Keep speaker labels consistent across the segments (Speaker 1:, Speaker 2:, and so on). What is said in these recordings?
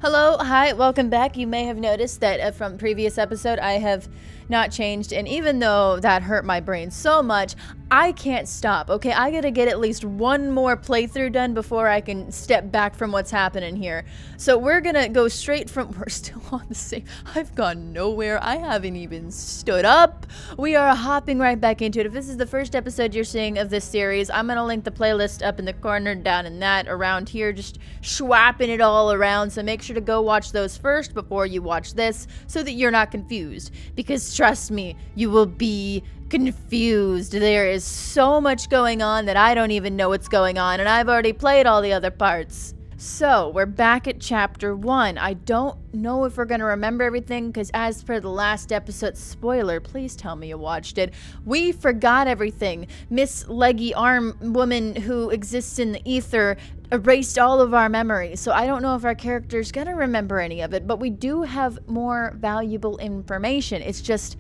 Speaker 1: Hello, hi, welcome back. You may have noticed that from previous episode I have not changed, and even though that hurt my brain so much, I can't stop, okay? I gotta get at least one more playthrough done before I can step back from what's happening here. So we're gonna go straight from, we're still on the same, I've gone nowhere, I haven't even stood up. We are hopping right back into it. If this is the first episode you're seeing of this series, I'm gonna link the playlist up in the corner, down in that, around here, just swapping it all around, so make sure to go watch those first before you watch this, so that you're not confused, because trust me, you will be confused. There is so much going on that I don't even know what's going on, and I've already played all the other parts. So, we're back at chapter 1. I don't know if we're gonna remember everything, because as per the last episode, spoiler, please tell me you watched it, we forgot everything. Miss Leggy Arm Woman who exists in the ether erased all of our memories, so I don't know if our character's gonna remember any of it, but we do have more valuable information. It's just,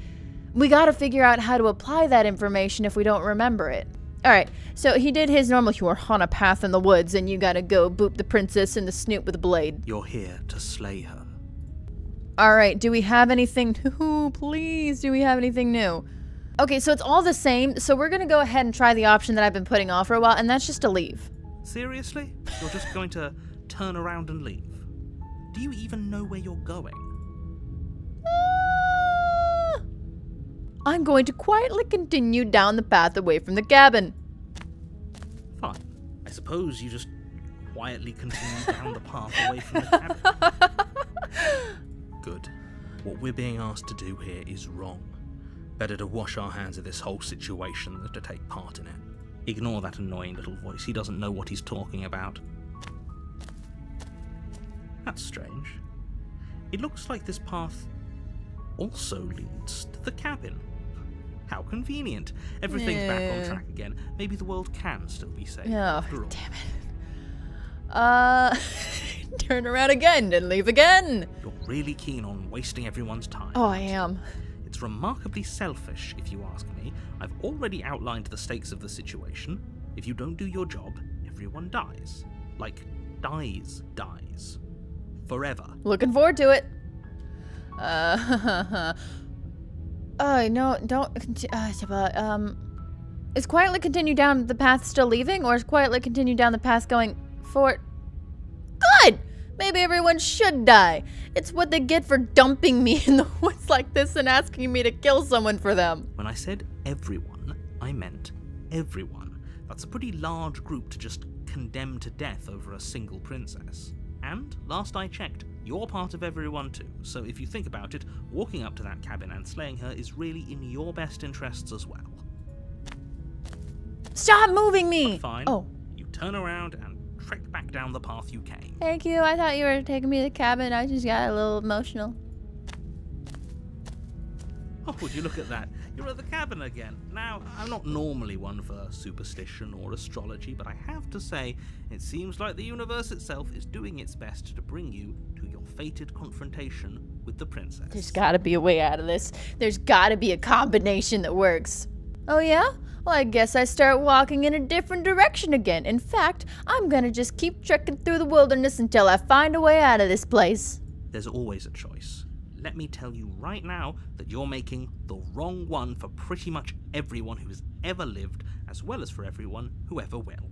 Speaker 1: we gotta figure out how to apply that information if we don't remember it. Alright, so he did his normal, you are on a path in the woods and you gotta go boop the princess in the snoot with a blade.
Speaker 2: You're here to slay her.
Speaker 1: Alright, do we have anything new? Please, do we have anything new? Okay, so it's all the same, so we're gonna go ahead and try the option that I've been putting off for a while, and that's just to leave.
Speaker 2: Seriously? You're just going to turn around and leave? Do you even know where you're going?
Speaker 1: I'm going to quietly continue down the path away from the cabin.
Speaker 2: Fine. I suppose you just quietly continue down the path away from the cabin. Good. What we're being asked to do here is wrong. Better to wash our hands of this whole situation than to take part in it. Ignore that annoying little voice. He doesn't know what he's talking about. That's strange. It looks like this path also leads to the cabin. How convenient. Everything's back on track again. Maybe the world can still be saved.
Speaker 1: Oh, damn it. Turn around again and leave again.
Speaker 2: You're really keen on wasting everyone's time.
Speaker 1: Oh, I am.
Speaker 2: It's remarkably selfish, if you ask me. I've already outlined the stakes of the situation. If you don't do your job, everyone dies. Like, dies. Forever.
Speaker 1: Looking forward to it. No, don't, is quietly continue down the path still leaving, or is quietly continue down the path going forward? Good! Maybe everyone should die. It's what they get for dumping me in the woods like this and asking me to kill someone for them.
Speaker 2: When I said everyone, I meant everyone. That's a pretty large group to just condemn to death over a single princess. And, last I checked, you're part of everyone too, so if you think about it, walking up to that cabin and slaying her is really in your best interests as well.
Speaker 1: Stop moving me!
Speaker 2: But fine.
Speaker 1: Oh.
Speaker 2: You turn around and trek back down the path you came.
Speaker 1: Thank you, I thought you were taking me to the cabin, I just got a little emotional.
Speaker 2: Oh, would you look at that? You're at the cabin again. Now, I'm not normally one for superstition or astrology, but I have to say, it seems like the universe itself is doing its best to bring you to your fated confrontation with the princess.
Speaker 1: There's gotta be a way out of this. There's gotta be a combination that works. Oh yeah? Well, I guess I start walking in a different direction again. In fact, I'm gonna just keep trekking through the wilderness until I find a way out of this place.
Speaker 2: There's always a choice. Let me tell you right now that you're making the wrong one for pretty much everyone who has ever lived, as well as for everyone who ever will.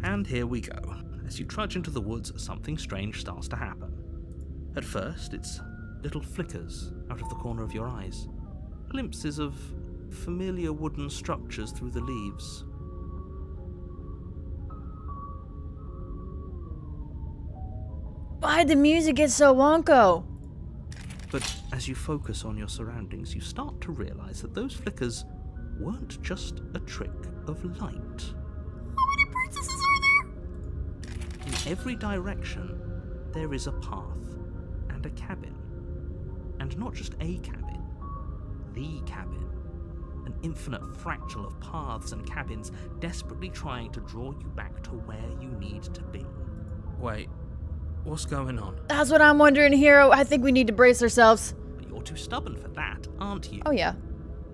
Speaker 2: And here we go. As you trudge into the woods, something strange starts to happen. At first, it's little flickers out of the corner of your eyes. Glimpses of familiar wooden structures through the leaves.
Speaker 1: Why'd the music get so wonko?
Speaker 2: But as you focus on your surroundings, you start to realize that those flickers weren't just a trick of light.
Speaker 1: How many princesses are there?
Speaker 2: In every direction, there is a path and a cabin. And not just a cabin, the cabin. An infinite fractal of paths and cabins desperately trying to draw you back to where you need to be. Wait. What's going on?
Speaker 1: That's what I'm wondering, Hero. I think we need to brace ourselves.
Speaker 2: But you're too stubborn for that, aren't you?
Speaker 1: Oh, yeah.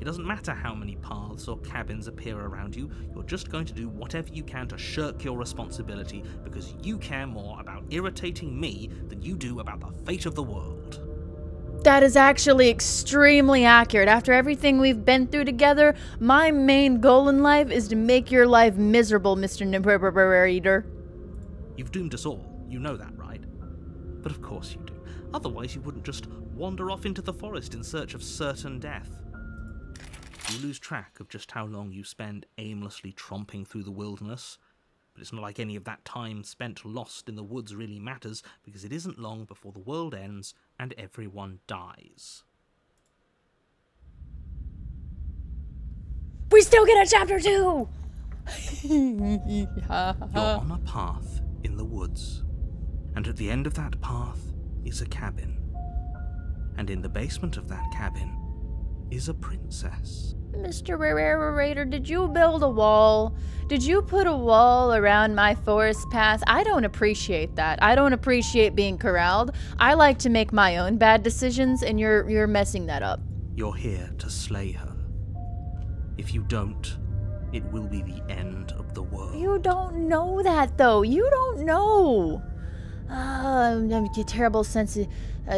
Speaker 2: It doesn't matter how many paths or cabins appear around you, you're just going to do whatever you can to shirk your responsibility because you care more about irritating me than you do about the fate of the world.
Speaker 1: That is actually extremely accurate. After everything we've been through together, my main goal in life is to make your life miserable, Mr. Narrator.
Speaker 2: You've doomed us all, you know that, right? But of course you do. Otherwise you wouldn't just wander off into the forest in search of certain death. You lose track of just how long you spend aimlessly tromping through the wilderness. But it's not like any of that time spent lost in the woods really matters, because it isn't long before the world ends and everyone dies.
Speaker 1: We still get a chapter 2!
Speaker 2: You're on a path in the woods, and at the end of that path is a cabin. And in the basement of that cabin is a princess.
Speaker 1: Mr. Narrator, did you build a wall? Did you put a wall around my forest path? I don't appreciate that. I don't appreciate being corralled. I like to make my own bad decisions, and you're messing that up.
Speaker 2: You're here to slay her. If you don't, it will be the end of the world.
Speaker 1: You don't know that, though. You don't know. I'm a terrible sense of,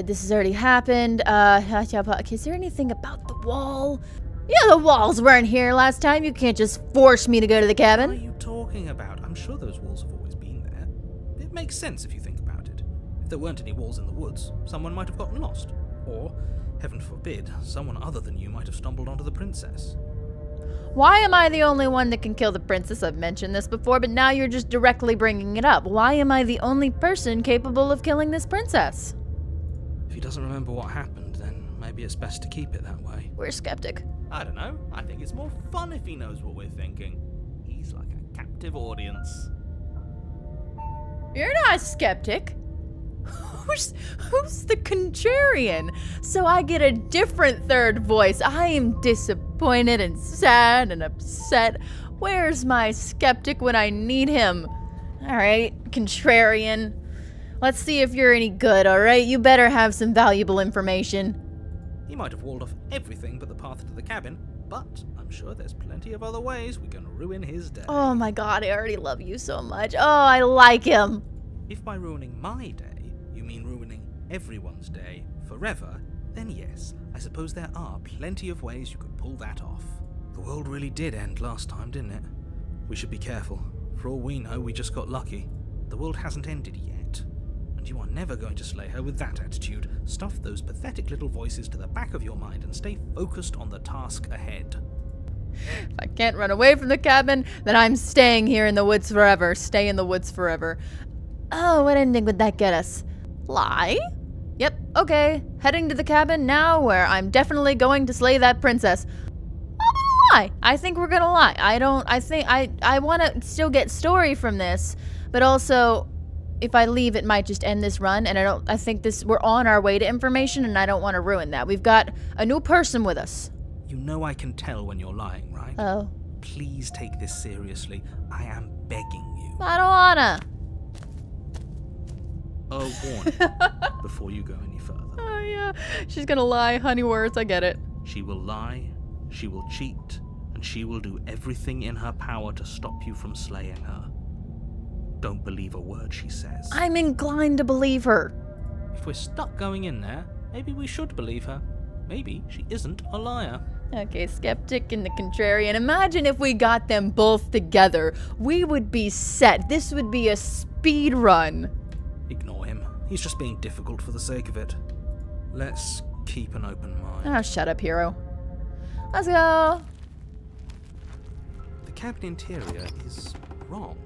Speaker 1: this has already happened. Is there anything about the wall? Yeah, the walls weren't here last time. You can't just force me to go to the cabin.
Speaker 2: What are you talking about? I'm sure those walls have always been there. It makes sense if you think about it. If there weren't any walls in the woods, someone might have gotten lost. Or, heaven forbid, someone other than you might have stumbled onto the princess.
Speaker 1: Why am I the only one that can kill the princess? I've mentioned this before, but now you're just directly bringing it up. Why am I the only person capable of killing this princess?
Speaker 2: If he doesn't remember what happened, then maybe it's best to keep it that way.
Speaker 1: We're skeptic.
Speaker 2: I don't know. I think it's more fun if he knows what we're thinking. He's like a captive audience.
Speaker 1: You're not a skeptic. Who's the contrarian? So I get a different third voice. I am disappointed and sad and upset. Where's my skeptic when I need him? Alright, contrarian. Let's see if you're any good, alright? You better have some valuable information.
Speaker 2: He might have walled off everything but the path to the cabin, but I'm sure there's plenty of other ways we can ruin his day.
Speaker 1: Oh my god, I already love you so much. Oh, I like him.
Speaker 2: If by ruining my day, you mean ruining everyone's day forever, then yes, I suppose there are plenty of ways you could pull that off. The world really did end last time, didn't it? We should be careful. For all we know, we just got lucky. The world hasn't ended yet. And you are never going to slay her with that attitude. Stuff those pathetic little voices to the back of your mind and stay focused on the task ahead.
Speaker 1: If I can't run away from the cabin, then I'm staying here in the woods forever. Stay in the woods forever. Oh, what ending would that get us? Lie? Yep, okay. Heading to the cabin now where I'm definitely going to slay that princess. I'm gonna lie. I think we're gonna lie. I want to still get story from this, but also if I leave, it might just end this run, and I think we're on our way to information, and I don't want to ruin that. We've got a new person with us.
Speaker 2: You know I can tell when you're lying, right?
Speaker 1: Oh.
Speaker 2: Please take this seriously. I am begging you.
Speaker 1: I don't wanna.
Speaker 2: A warning before you go any further.
Speaker 1: Oh yeah, she's gonna lie, honey words, I get it.
Speaker 2: She will lie, she will cheat, and she will do everything in her power to stop you from slaying her. Don't believe a word she says.
Speaker 1: I'm inclined to believe her.
Speaker 2: If we're stuck going in there, maybe we should believe her. Maybe she isn't a liar.
Speaker 1: Okay, skeptic and the contrarian. Imagine if we got them both together. We would be set. This would be a speed run.
Speaker 2: Ignore him. He's just being difficult for the sake of it. Let's keep an open mind.
Speaker 1: Oh, shut up, hero. Let's go.
Speaker 2: The cabin interior is wrong.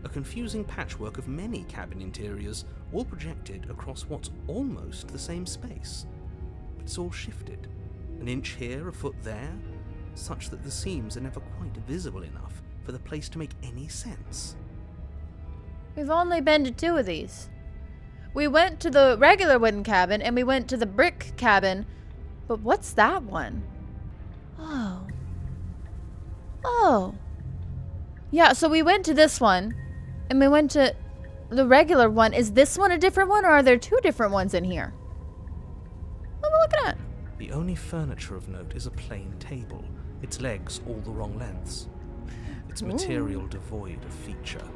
Speaker 2: A confusing patchwork of many cabin interiors, all projected across what's almost the same space. But it's all shifted. An inch here, a foot there, such that the seams are never quite visible enough for the place to make any sense.
Speaker 1: We've only been to 2 of these. We went to the regular wooden cabin, and we went to the brick cabin. But what's that one? Oh. Oh. Yeah, so we went to this one, and we went to the regular one. Is this one a different one, or are there 2 different ones in here? What are we looking at?
Speaker 2: The only furniture of note is a plain table, its legs all the wrong lengths, its material devoid of feature.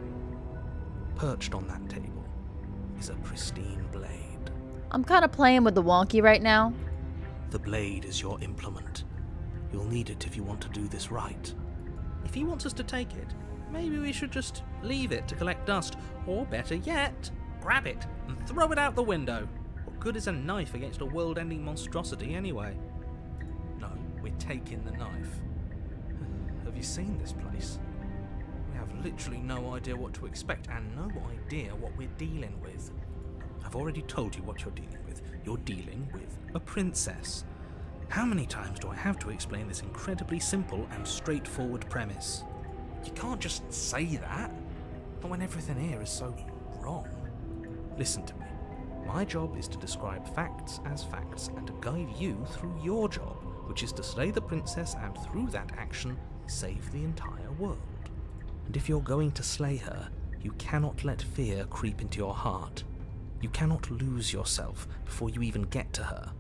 Speaker 2: Perched on that table is a pristine blade.
Speaker 1: I'm kind of playing with the wonky right now.
Speaker 2: The blade is your implement. You'll need it if you want to do this right. If he wants us to take it, maybe we should just leave it to collect dust, or better yet, grab it and throw it out the window. What good is a knife against a world-ending monstrosity anyway? No, we're taking the knife. Have you seen this place? We have literally no idea what to expect and no idea what we're dealing with. I've already told you what you're dealing with. You're dealing with a princess. How many times do I have to explain this incredibly simple and straightforward premise? You can't just say that, not when everything here is so wrong. Listen to me. My job is to describe facts as facts and to guide you through your job, which is to slay the princess and through that action, save the entire world. And if you're going to slay her, you cannot let fear creep into your heart. You cannot lose yourself before you even get to her.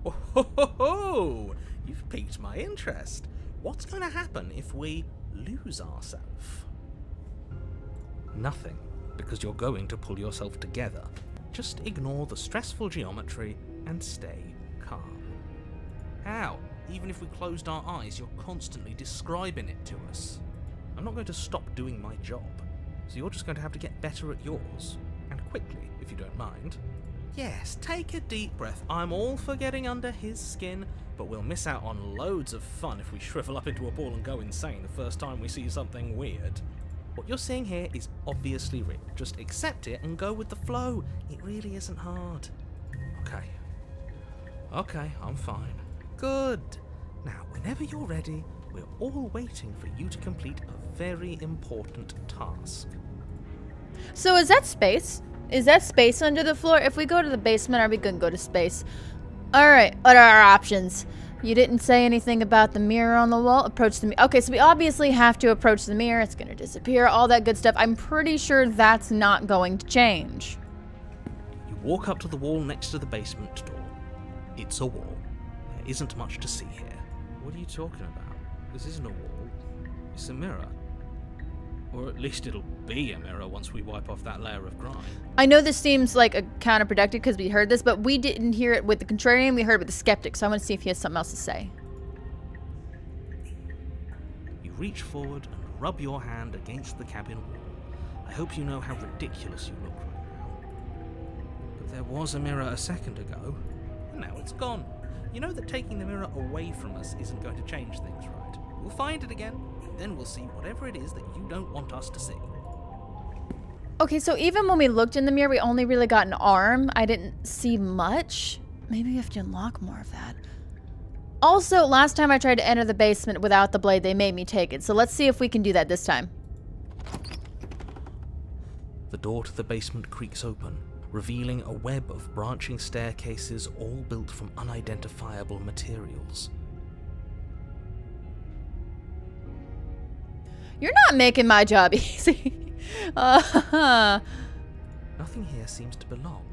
Speaker 2: Oh, ho, ho, ho. You've piqued my interest. What's going to happen if we lose ourselves? Nothing, because you're going to pull yourself together. Just ignore the stressful geometry and stay calm. How? Even if we closed our eyes, you're constantly describing it to us. I'm not going to stop doing my job, so you're just going to have to get better at yours, and quickly, if you don't mind. Yes, take a deep breath. I'm all for getting under his skin, but we'll miss out on loads of fun if we shrivel up into a ball and go insane the first time we see something weird. What you're seeing here is obviously real. Just accept it and go with the flow. It really isn't hard. Okay, I'm fine. Good. Now, whenever you're ready, we're all waiting for you to complete a very important task.
Speaker 1: So is that space? Is that space under the floor? If we go to the basement, are we gonna go to space? Alright, what are our options? You didn't say anything about the mirror on the wall. Approach the mirror. Okay, so we obviously have to approach the mirror. It's gonna disappear, all that good stuff. I'm pretty sure that's not going to change.
Speaker 2: You walk up to the wall next to the basement door. It's a wall. There isn't much to see here. What are you talking about? This isn't a wall. It's a mirror. Or at least it'll be a mirror once we wipe off that layer of grime.
Speaker 1: I know this seems like a counterproductive because we heard this, but we didn't hear it with the contrarian, we heard it with the skeptic, so I want to see if he has something else to say.
Speaker 2: You reach forward and rub your hand against the cabin wall. I hope you know how ridiculous you look right now. But there was a mirror a second ago, and now it's gone. You know that taking the mirror away from us isn't going to change things, right? We'll find it again, and then we'll see whatever it is that you don't want us to see.
Speaker 1: Okay, so even when we looked in the mirror, we only really got an arm. I didn't see much. Maybe we have to unlock more of that. Also, last time I tried to enter the basement without the blade, they made me take it. So let's see if we can do that this time.
Speaker 2: The door to the basement creaks open, revealing a web of branching staircases all built from unidentifiable materials.
Speaker 1: You're not making my job easy.
Speaker 2: Nothing here seems to belong,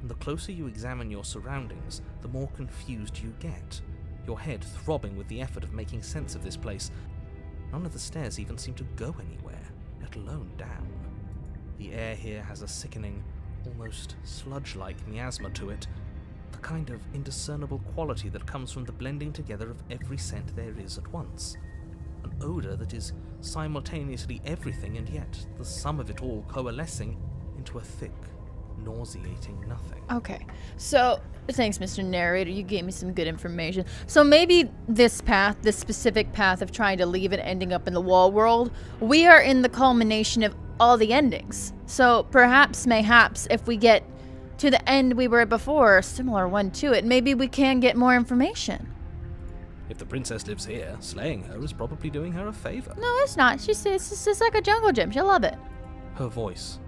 Speaker 2: and the closer you examine your surroundings, the more confused you get, your head throbbing with the effort of making sense of this place. None of the stairs even seem to go anywhere, let alone down. The air here has a sickening, almost sludge-like miasma to it, the kind of indiscernible quality that comes from the blending together of every scent there is at once. An odour that is simultaneously everything and yet the sum of it all coalescing into a thick, nauseating nothing.
Speaker 1: Okay, so thanks, Mr. Narrator. You gave me some good information. So maybe this path, this specific path of trying to leave and ending up in the wall world, we are in the culmination of all the endings. So perhaps, mayhaps, if we get to the end we were at before, a similar one to it, maybe we can get more information.
Speaker 2: If the princess lives here, slaying her is probably doing her a favour.
Speaker 1: No, it's not. It's just like a jungle gym. She'll love it.
Speaker 2: Her voice,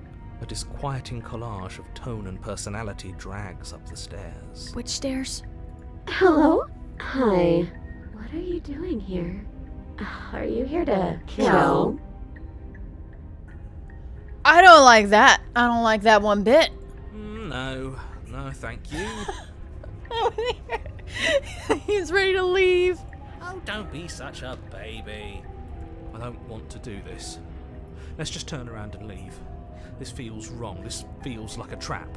Speaker 2: a disquieting collage of tone and personality, drags up the stairs.
Speaker 1: Which stairs?
Speaker 3: Hello? Hi. What are you doing here? Are you here to kill?
Speaker 1: I don't like that. I don't like that one bit.
Speaker 2: No, thank you.
Speaker 1: He's ready to leave.
Speaker 2: Oh, don't be such a baby. I don't want to do this. Let's just turn around and leave. This feels wrong. This feels like a trap.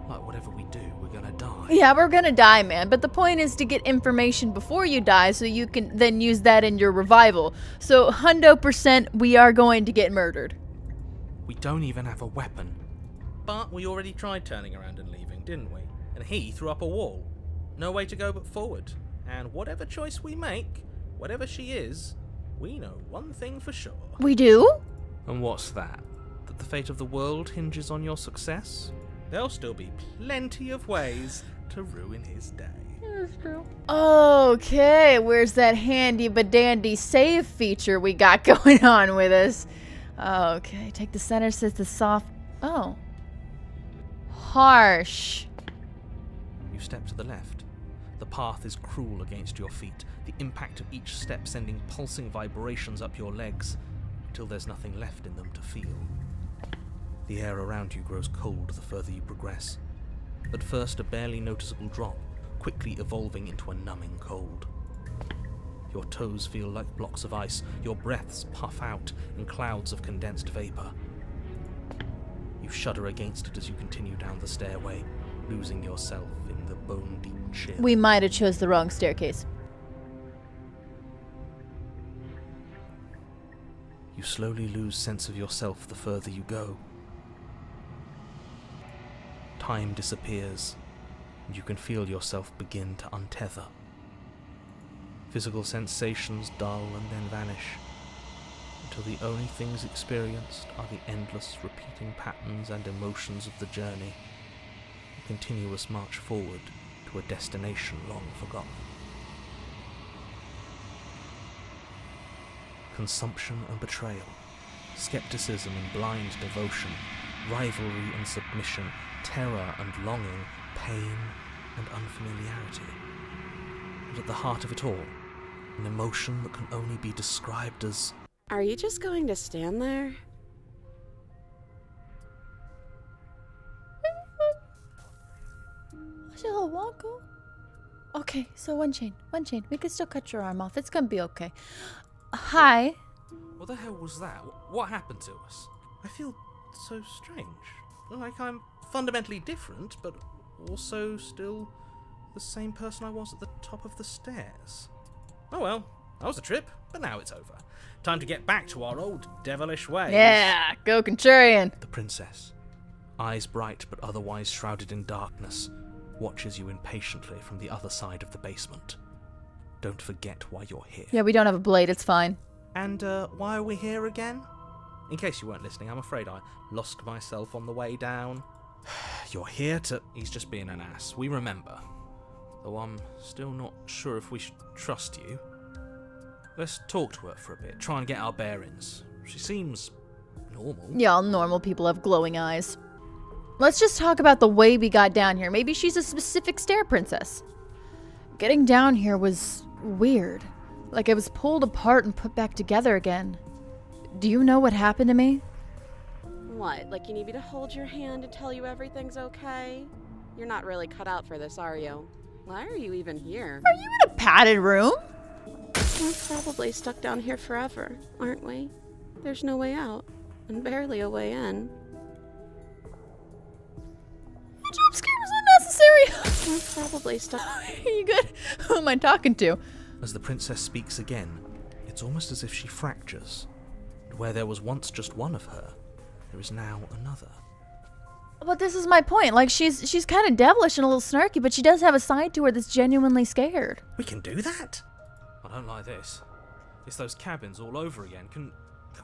Speaker 2: Like whatever we do, we're gonna die.
Speaker 1: Yeah, we're gonna die, man. But the point is to get information before you die so you can then use that in your revival. So, 100% we are going to get murdered.
Speaker 2: We don't even have a weapon. But we already tried turning around and leaving, didn't we? And he threw up a wall. No way to go but forward. And whatever choice we make, whatever she is, we know one thing for sure.
Speaker 1: We do?
Speaker 2: And what's that? That the fate of the world hinges on your success? There'll still be plenty of ways to ruin his day.
Speaker 1: That's true. Okay, where's that handy but dandy save feature we got going on with us? Okay, take the center, says the soft... Oh. Harsh.
Speaker 2: You step to the left. The path is cruel against your feet, the impact of each step sending pulsing vibrations up your legs, until there's nothing left in them to feel. The air around you grows cold the further you progress. At first a barely noticeable drop, quickly evolving into a numbing cold. Your toes feel like blocks of ice, your breaths puff out in clouds of condensed vapor. You shudder against it as you continue down the stairway, losing yourself in the bone-deep chill.
Speaker 1: We might have chose the wrong staircase.
Speaker 2: You slowly lose sense of yourself the further you go. Time disappears, and you can feel yourself begin to untether. Physical sensations dull and then vanish, until the only things experienced are the endless repeating patterns and emotions of the journey, a continuous march forward to a destination long forgotten. Consumption and betrayal, skepticism and blind devotion, rivalry and submission, terror and longing, pain and unfamiliarity. And at the heart of it all, an emotion that can only be described as...
Speaker 3: Are you just going to stand there?
Speaker 1: Okay, so one chain. We can still cut your arm off. It's gonna be okay. Hi.
Speaker 2: What the hell was that? What happened to us? I feel so strange. Like I'm fundamentally different, but also still the same person I was at the top of the stairs. Oh well, that was a trip, but now it's over. Time to get back to our old devilish ways.
Speaker 1: Yeah, go Contrarian.
Speaker 2: The princess, eyes bright but otherwise shrouded in darkness, watches you impatiently from the other side of the basement. Don't forget why you're here.
Speaker 1: Yeah, we don't have a blade, it's fine.
Speaker 2: And why are we here again? In case you weren't listening, I'm afraid I lost myself on the way down. You're here to... He's just being an ass. We remember. Though I'm still not sure if we should trust you. Let's talk to her for a bit, try and get our bearings. She seems normal.
Speaker 1: Yeah, all normal people have glowing eyes. Let's just talk about the way we got down here. Maybe she's a specific stair princess. Getting down here was weird. Like I was pulled apart and put back together again. Do you know what happened to me?
Speaker 3: What, like you need me to hold your hand and tell you everything's okay? You're not really cut out for this, are you? Why are you even here?
Speaker 1: Are you in a padded room?
Speaker 3: We're probably stuck down here forever, aren't we? There's no way out, and barely a way in.
Speaker 1: The jump scare was unnecessary.
Speaker 3: We're probably stuck.
Speaker 1: Are you good? Who am I talking to?
Speaker 2: As the princess speaks again, it's almost as if she fractures. And where there was once just one of her, there is now another.
Speaker 1: But this is my point. Like, she's kind of devilish and a little snarky, but she does have a side to her that's genuinely scared.
Speaker 2: We can do that? I don't like this. It's those cabins all over again. Can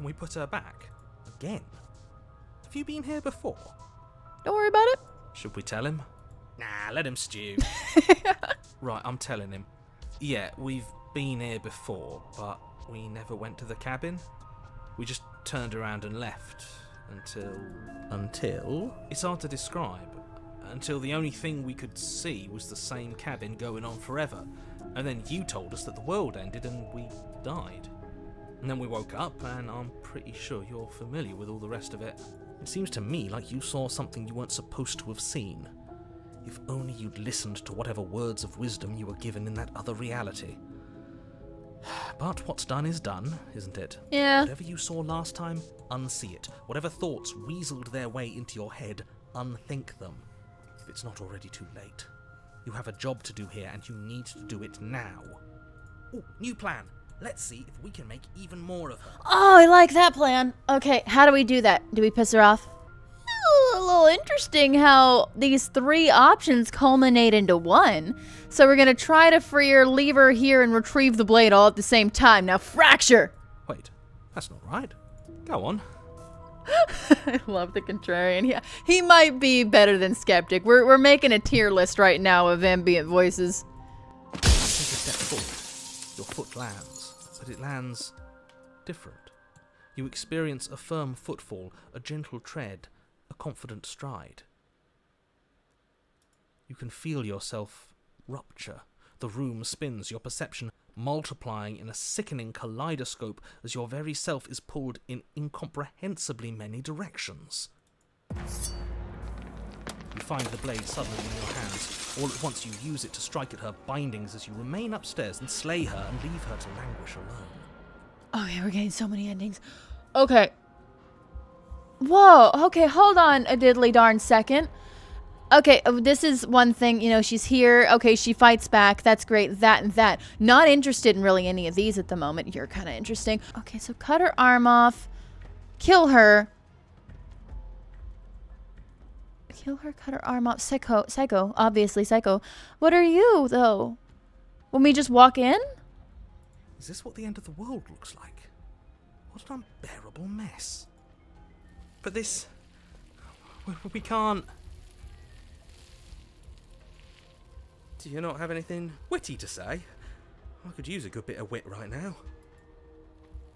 Speaker 2: we put her back? Again? Have you been here before?
Speaker 1: Don't worry about it.
Speaker 2: Should we tell him? Nah, let him stew. Right, I'm telling him. Yeah, we've been here before, but we never went to the cabin. We just turned around and left. Until? It's hard to describe. Until the only thing we could see was the same cabin going on forever. And then you told us that the world ended and we died. And then we woke up, and I'm pretty sure you're familiar with all the rest of it. It seems to me like you saw something you weren't supposed to have seen. If only you'd listened to whatever words of wisdom you were given in that other reality. But what's done is done, isn't it?
Speaker 1: Yeah.
Speaker 2: Whatever you saw last time, unsee it. Whatever thoughts weaseled their way into your head, unthink them. If it's not already too late. You have a job to do here, and you need to do it now. Ooh, new plan. Let's see if we can make even more of her.
Speaker 1: Oh, I like that plan. Okay, how do we do that? Do we piss her off? A little interesting how these 3 options culminate into one. So we're gonna try to free her, leave her here, and retrieve the blade all at the same time. Now fracture!
Speaker 2: Wait, that's not right. Go on.
Speaker 1: I love the contrarian. Yeah, he might be better than Skeptic. We're making a tier list right now of ambient voices.
Speaker 2: Take a step forward. Your foot lands, but it lands different. You experience a firm footfall, a gentle tread, a confident stride. You can feel yourself rupture. The room spins, your perception multiplying in a sickening kaleidoscope as your very self is pulled in incomprehensibly many directions. You find the blade suddenly in your hands. All at once you use it to strike at her bindings as you remain upstairs and slay her and leave her to languish alone.
Speaker 1: Okay, we're getting so many endings. Okay. Whoa, okay, hold on a diddly darn second. Okay, this is one thing, you know, she's here. Okay, she fights back. That's great. That and that. Not interested in really any of these at the moment. You're kind of interesting. Okay, so cut her arm off. Kill her. Kill her, cut her arm off. Psycho. Obviously, Psycho. What are you, though? When we just walk in?
Speaker 2: Is this what the end of the world looks like? What an unbearable mess. But this... we can't... Do you not have anything witty to say? I could use a good bit of wit right now.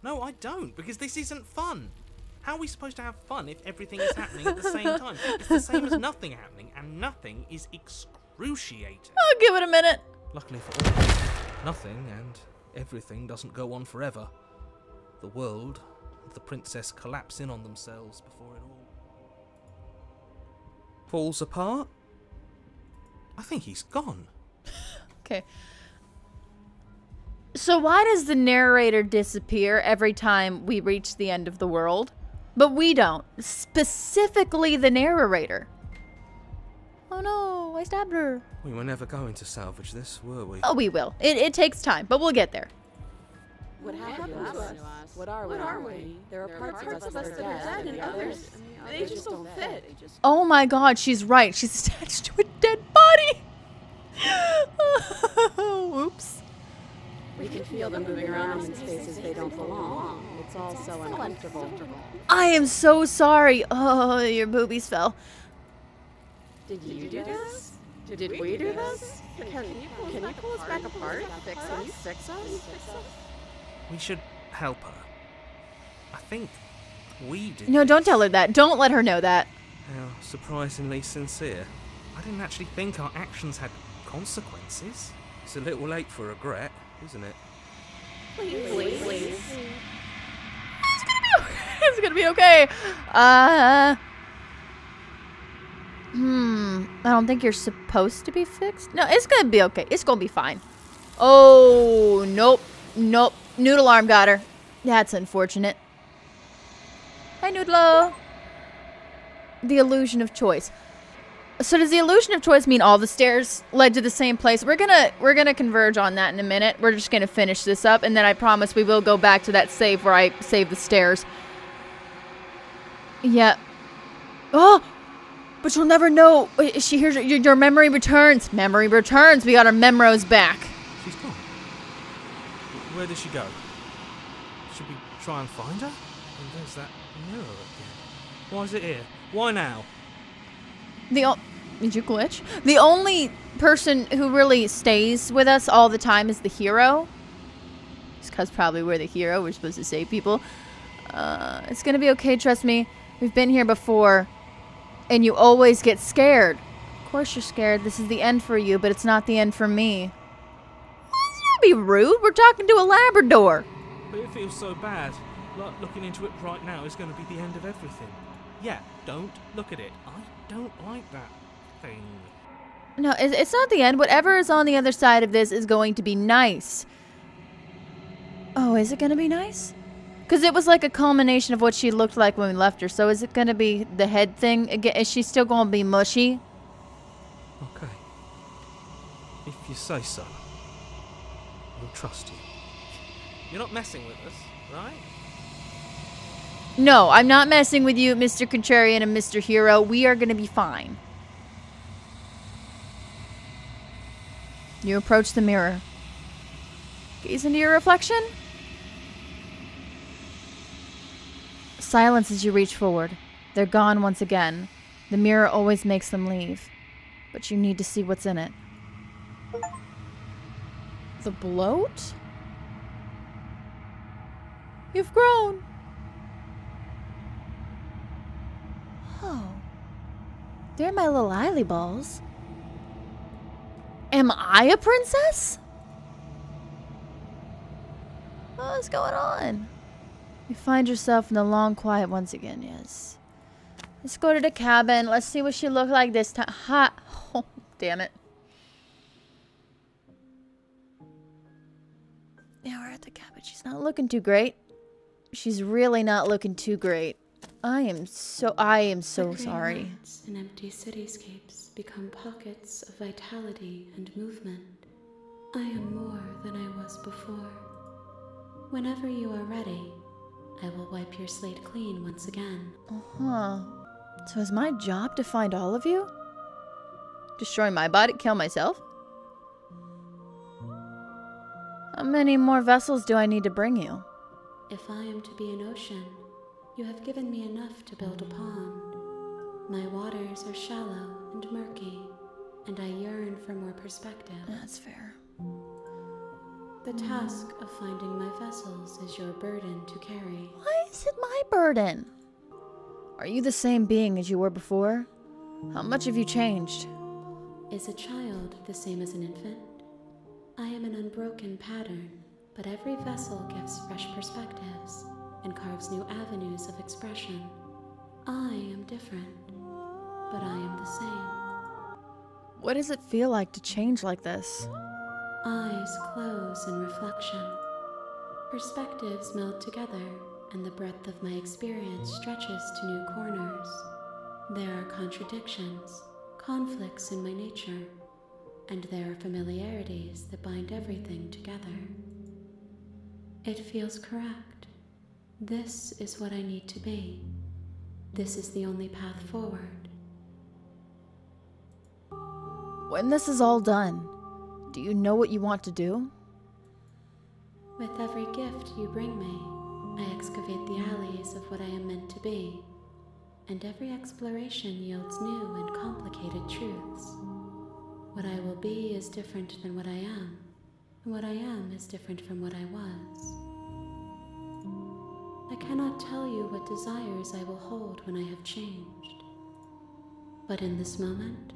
Speaker 2: No, I don't, because this isn't fun. How are we supposed to have fun if everything is happening at the same time? It's the same as nothing happening, and nothing is excruciating.
Speaker 1: I'll give it a minute.
Speaker 2: Luckily for all of us, nothing and everything doesn't go on forever. The world and the princess collapse in on themselves before it all falls apart. I think he's gone.
Speaker 1: Okay. So why does the narrator disappear every time we reach the end of the world? But we don't. Specifically the narrator. Oh no, I stabbed her.
Speaker 2: We were never going to salvage this, were we?
Speaker 1: Oh, we will. It takes time, but we'll get there.
Speaker 3: What happened to us? What are we? There are parts of us that are dead and others, they just don't fit.
Speaker 1: Oh my god, she's right. She's attached to a dead body. Oops.
Speaker 3: We can feel them moving around in spaces they don't belong. It's all so uncomfortable.
Speaker 1: I am so sorry. Oh, your boobies fell.
Speaker 3: Did you do this? Did we do this? Can you pull us back apart? Can you fix us?
Speaker 2: We should help her. I think we did.
Speaker 1: No, don't tell her that. Don't let her know that.
Speaker 2: How surprisingly sincere. I didn't actually think our actions had consequences. It's a little late for regret, isn't it?
Speaker 3: Please.
Speaker 1: It's gonna be okay. I don't think you're supposed to be fixed. No, it's gonna be okay. It's gonna be fine. Oh, nope. Noodle arm got her. That's unfortunate. Hi, Noodlo. The illusion of choice. So does the illusion of choice mean all the stairs led to the same place? We're gonna converge on that in a minute. We're just gonna finish this up, and then I promise we will go back to that save where I saved the stairs. Yeah. Oh! But you'll never know. She hears your memory returns. Memory returns. We got our Memros back.
Speaker 2: She's gone. Where did she go? Should we try and find her? And there's that mirror again. Why is it here? Why now?
Speaker 1: Did you glitch? The only person who really stays with us all the time is the hero. It's because probably we're the hero. We're supposed to save people. It's gonna be okay, trust me. We've been here before. And you always get scared. Of course you're scared. This is the end for you, but it's not the end for me. Don't be rude. We're talking to a Labrador.
Speaker 2: But it feels so bad. Like looking into it right now is going to be the end of everything. Yeah, don't look at it. I don't like that thing.
Speaker 1: No, it's not the end. Whatever is on the other side of this is going to be nice. Oh, is it going to be nice? Because it was like a culmination of what she looked like when we left her. So is it going to be the head thing again? Is she still going to be mushy?
Speaker 2: Okay. If you say so. We'll trust you. You're not messing with us, right?
Speaker 1: No, I'm not messing with you, Mr. Contrarian and Mr. Hero. We are going to be fine. You approach the mirror. Gaze into your reflection. Silence as you reach forward. They're gone once again. The mirror always makes them leave. But you need to see what's in it. The bloat? You've grown. Oh. They're my little eyely balls. Am I a princess? What's going on? You find yourself in the long quiet once again, yes. Let's go to the cabin. Let's see what she looked like this time. Ha! Oh, damn it. Now we're at the cabin. She's not looking too great. She's really not looking too great. I am so sorry.
Speaker 3: Nights and empty cityscapes become pockets of vitality and movement. I am more than I was before. Whenever you are ready, I will wipe your slate clean once again.
Speaker 1: Uh-huh. So is my job to find all of you? Destroy my body, kill myself? How many more vessels do I need to bring you?
Speaker 3: If I am to be an ocean, you have given me enough to build a pond. My waters are shallow and murky, and I yearn for more perspective.
Speaker 1: That's fair.
Speaker 3: The task of finding my vessels is your burden to carry.
Speaker 1: Why is it my burden? Are you the same being as you were before? How much have you changed?
Speaker 3: Is a child the same as an infant? I am an unbroken pattern, but every vessel gives fresh perspectives and carves new avenues of expression. I am different, but I am the same.
Speaker 1: What does it feel like to change like this?
Speaker 3: Eyes close in reflection. Perspectives meld together, and the breadth of my experience stretches to new corners. There are contradictions, conflicts in my nature, and there are familiarities that bind everything together. It feels correct. This is what I need to be. This is the only path forward.
Speaker 1: When this is all done, do you know what you want to do?
Speaker 3: With every gift you bring me, I excavate the alleys of what I am meant to be, and every exploration yields new and complicated truths. What I will be is different than what I am, and what I am is different from what I was. I cannot tell you what desires I will hold when I have changed. But in this moment,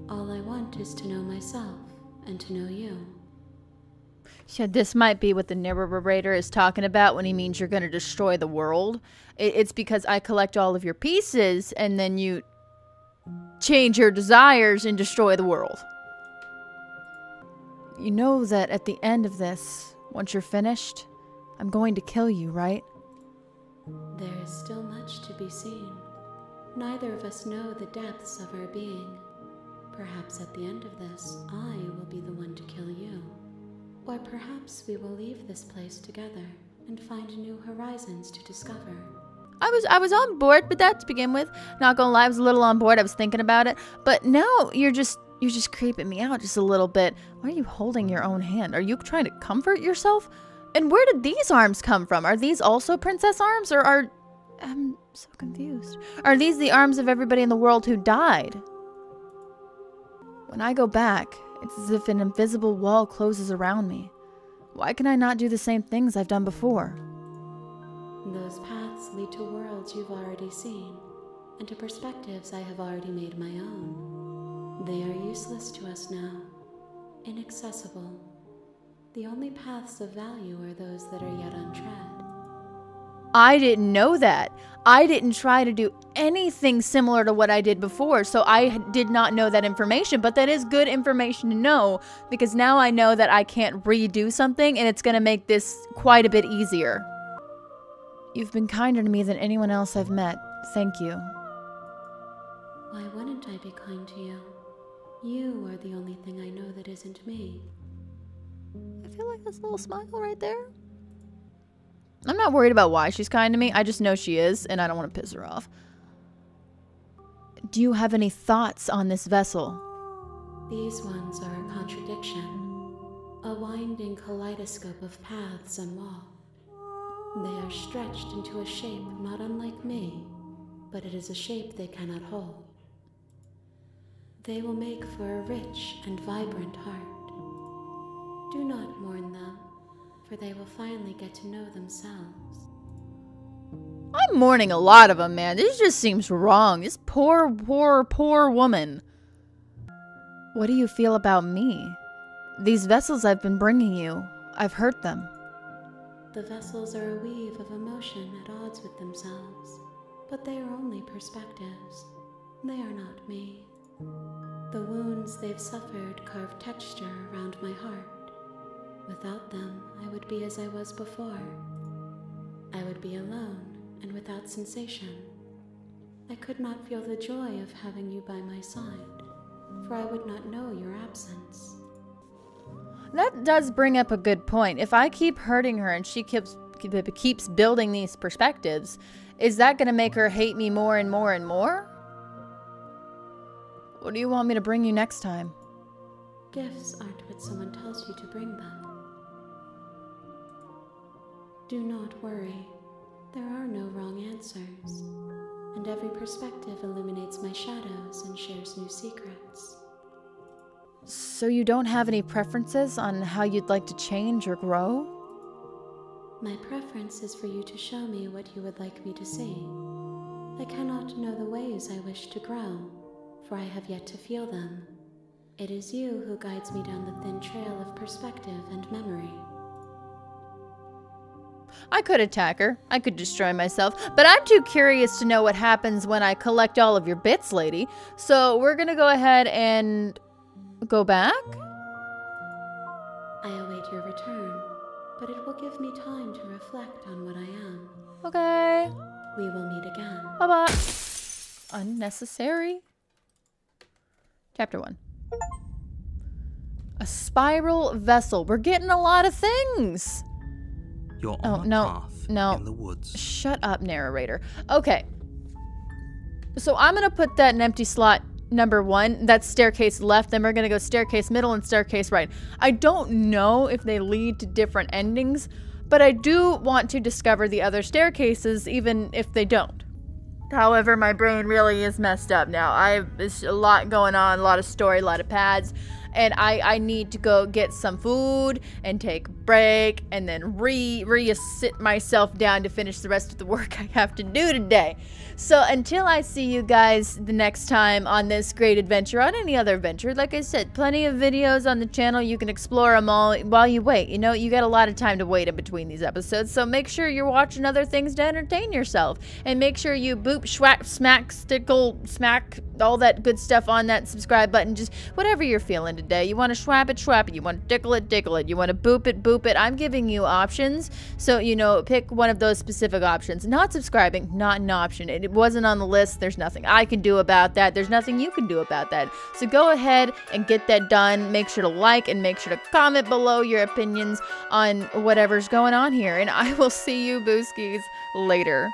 Speaker 3: all I want is to know myself and to know you.
Speaker 1: Yeah, this might be what the narrator is talking about when he means you're going to destroy the world. It's because I collect all of your pieces and then you change your desires and destroy the world. You know that at the end of this, once you're finished, I'm going to kill you, right?
Speaker 3: There is still much to be seen. Neither of us know the depths of our being. Perhaps at the end of this, I will be the one to kill you. Or perhaps we will leave this place together and find new horizons to discover.
Speaker 1: I was on board with that to begin with. Not gonna lie, I was a little on board. I was thinking about it. But now you're just creeping me out just a little bit. Why are you holding your own hand? Are you trying to comfort yourself? And where did these arms come from? Are these also princess arms, or are... I'm so confused. Are these the arms of everybody in the world who died? When I go back, it's as if an invisible wall closes around me. Why can I not do the same things I've done before?
Speaker 3: Those paths lead to worlds you've already seen, and to perspectives I have already made my own. They are useless to us now, inaccessible. The only paths of value are those that are yet untread.
Speaker 1: I didn't know that. I didn't try to do anything similar to what I did before, so I did not know that information, but that is good information to know, because now I know that I can't redo something, and it's going to make this quite a bit easier. You've been kinder to me than anyone else I've met. Thank you.
Speaker 3: Why wouldn't I be kind to you? You are the only thing I know that isn't me.
Speaker 1: I feel like that's a little smile right there. I'm not worried about why she's kind to me. I just know she is, and I don't want to piss her off. Do you have any thoughts on this vessel?
Speaker 3: These ones are a contradiction. A winding kaleidoscope of paths and wall. They are stretched into a shape not unlike me, but it is a shape they cannot hold. They will make for a rich and vibrant heart. Do not mourn them, for they will finally get to know themselves.
Speaker 1: I'm mourning a lot of them, man. This just seems wrong. This poor woman. What do you feel about me? These vessels I've been bringing you, I've hurt them.
Speaker 3: The vessels are a weave of emotion at odds with themselves, but they are only perspectives. They are not me. The wounds they've suffered carve texture around my heart. Without them, I would be as I was before. I would be alone and without sensation. I could not feel the joy of having you by my side, for I would not know your absence.
Speaker 1: That does bring up a good point. If I keep hurting her and she keeps building these perspectives, is that going to make her hate me more and more and more? What do you want me to bring you next time?
Speaker 3: Gifts aren't what someone tells you to bring them. Do not worry. There are no wrong answers, and every perspective illuminates my shadows and shares new secrets.
Speaker 1: So you don't have any preferences on how you'd like to change or grow?
Speaker 3: My preference is for you to show me what you would like me to see. I cannot know the ways I wish to grow, for I have yet to feel them. It is you who guides me down the thin trail of perspective and memory.
Speaker 1: I could attack her. I could destroy myself. But I'm too curious to know what happens when I collect all of your bits, lady. So we're going to go ahead and go back.
Speaker 3: I await your return, but it will give me time to reflect on what I am.
Speaker 1: Okay.
Speaker 3: We will meet again.
Speaker 1: Bye-bye. Unnecessary. Chapter 1. A spiral vessel. We're getting a lot of things.
Speaker 2: You're on a path in the woods.
Speaker 1: Shut up, narrator. Okay. So I'm going to put that in empty slot number 1. That's staircase left. Then we're going to go staircase middle and staircase right. I don't know if they lead to different endings, but I do want to discover the other staircases even if they don't. However, my brain really is messed up now. There's a lot going on, a lot of story, a lot of pads. And I need to go get some food and take a break and then sit myself down to finish the rest of the work I have to do today. So until I see you guys the next time on this great adventure, on any other adventure, like I said, plenty of videos on the channel. You can explore them all while you wait. You know, you got a lot of time to wait in between these episodes. So make sure you're watching other things to entertain yourself. And make sure you boop, schwack, smack, stickle, smack, all that good stuff on that subscribe button. Just whatever you're feeling today. You want to swap it. You want to tickle it. You want to boop it. I'm giving you options. So, you know, pick one of those specific options. Not subscribing, not an option. It wasn't on the list. There's nothing I can do about that. There's nothing you can do about that. So go ahead and get that done. Make sure to like and make sure to comment below your opinions on whatever's going on here. And I will see you, Booskies, later.